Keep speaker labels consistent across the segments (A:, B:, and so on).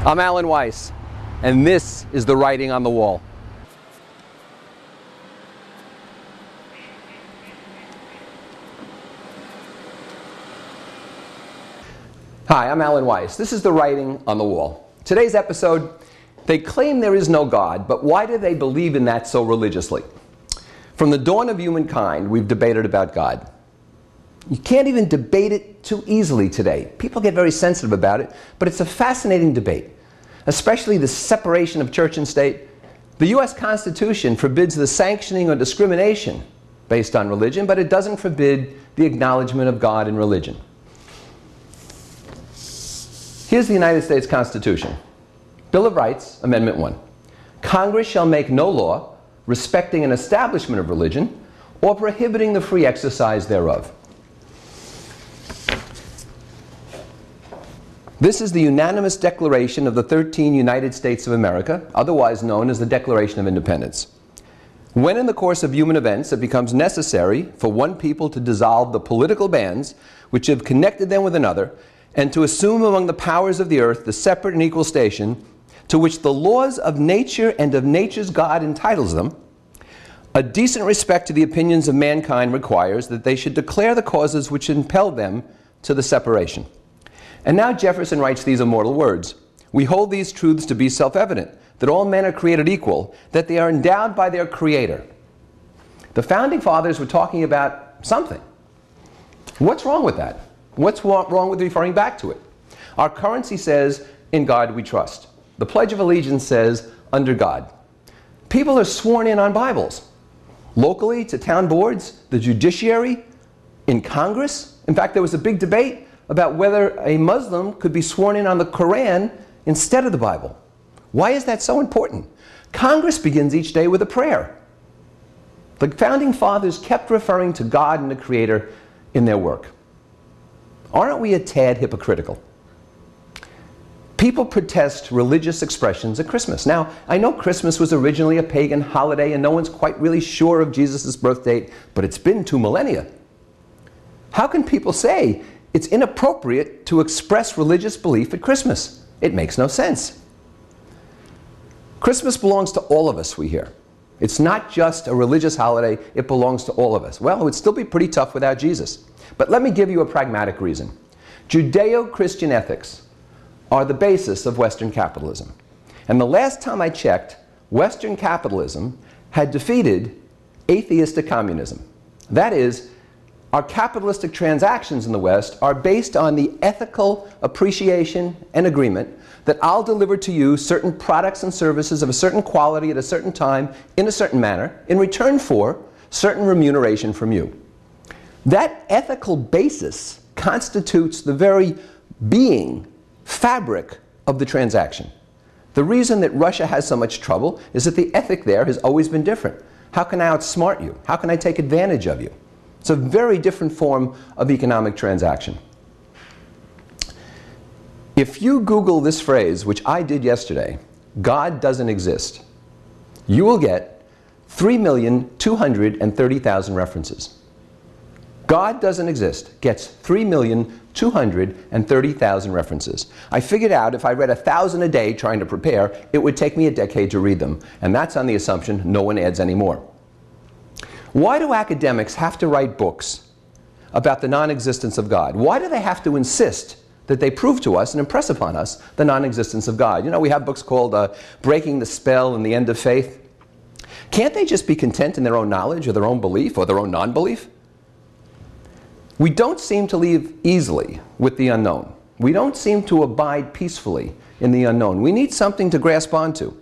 A: I'm Alan Weiss, and this is the writing on the wall. Hi, I'm Alan Weiss. This is the writing on the wall. Today's episode, they claim there is no God, but why do they believe in that so religiously? From the dawn of humankind, we've debated about God. You can't even debate it too easily today. People get very sensitive about it, but it's a fascinating debate, especially the separation of church and state. The U.S. Constitution forbids the sanctioning or discrimination based on religion, but it doesn't forbid the acknowledgement of God in religion. Here's the United States Constitution. Bill of Rights, Amendment 1. Congress shall make no law respecting an establishment of religion or prohibiting the free exercise thereof. This is the unanimous declaration of the 13 United States of America, otherwise known as the Declaration of Independence. When in the course of human events it becomes necessary for one people to dissolve the political bands which have connected them with another, and to assume among the powers of the earth the separate and equal station to which the laws of nature and of nature's God entitles them, a decent respect to the opinions of mankind requires that they should declare the causes which impelled them to the separation. And now Jefferson writes these immortal words: "We hold these truths to be self-evident, that all men are created equal, that they are endowed by their Creator." The Founding Fathers were talking about something. What's wrong with that? What's wrong with referring back to it? Our currency says, "In God we trust." The Pledge of Allegiance says, "Under God." People are sworn in on Bibles. Locally, to town boards, the judiciary, in Congress. In fact, there was a big debate about whether a Muslim could be sworn in on the Quran instead of the Bible. Why is that so important? Congress begins each day with a prayer. The Founding Fathers kept referring to God and the Creator in their work. Aren't we a tad hypocritical? People protest religious expressions at Christmas. Now, I know Christmas was originally a pagan holiday and no one's quite really sure of Jesus' birth date, but it's been 2 millennia. How can people say it's inappropriate to express religious belief at Christmas? It makes no sense. Christmas belongs to all of us, we hear. It's not just a religious holiday, it belongs to all of us. Well, it would still be pretty tough without Jesus. But let me give you a pragmatic reason. Judeo-Christian ethics are the basis of Western capitalism. And the last time I checked, Western capitalism had defeated atheistic communism. That is, our capitalistic transactions in the West are based on the ethical appreciation and agreement that I'll deliver to you certain products and services of a certain quality at a certain time in a certain manner in return for certain remuneration from you. That ethical basis constitutes the very being, fabric of the transaction. The reason that Russia has so much trouble is that the ethic there has always been different. How can I outsmart you? How can I take advantage of you? It's a very different form of economic transaction. If you Google this phrase, which I did yesterday, "God doesn't exist," you will get 3,230,000 references. God doesn't exist gets 3,230,000 references. I figured out if I read 1,000 a day trying to prepare, it would take me a decade to read them. And that's on the assumption no one adds any more. Why do academics have to write books about the non-existence of God? Why do they have to insist that they prove to us and impress upon us the non-existence of God? You know, we have books called Breaking the Spell and The End of Faith. Can't they just be content in their own knowledge or their own belief or their own non-belief? We don't seem to live easily with the unknown. We don't seem to abide peacefully in the unknown. We need something to grasp onto.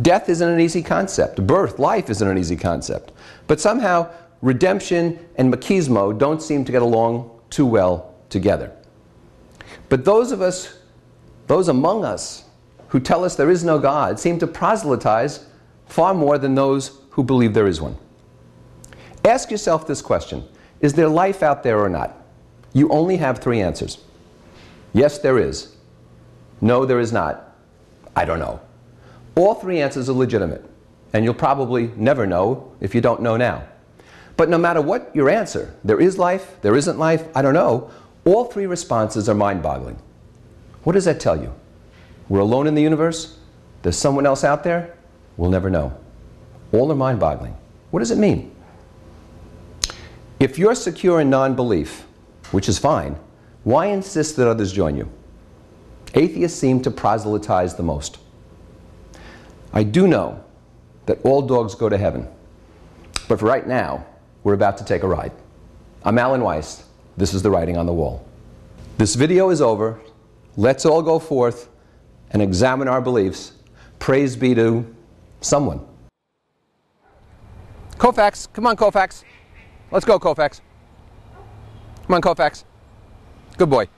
A: Death isn't an easy concept. Birth, life isn't an easy concept. But somehow, redemption and machismo don't seem to get along too well together. But those among us who tell us there is no God seem to proselytize far more than those who believe there is one. Ask yourself this question: is there life out there or not? You only have 3 answers. Yes, there is. No, there is not. I don't know. All 3 answers are legitimate, and you'll probably never know if you don't know now. But no matter what your answer, there is life, there isn't life, I don't know, all 3 responses are mind-boggling. What does that tell you? We're alone in the universe? There's someone else out there? We'll never know. All are mind-boggling. What does it mean? If you're secure in non-belief, which is fine, why insist that others join you? Atheists seem to proselytize the most. I do know that all dogs go to heaven. But for right now, we're about to take a ride. I'm Alan Weiss. This is The Writing on the Wall. This video is over. Let's all go forth and examine our beliefs. Praise be to someone. Koufax, come on, Koufax. Let's go, Koufax. Come on, Koufax. Good boy.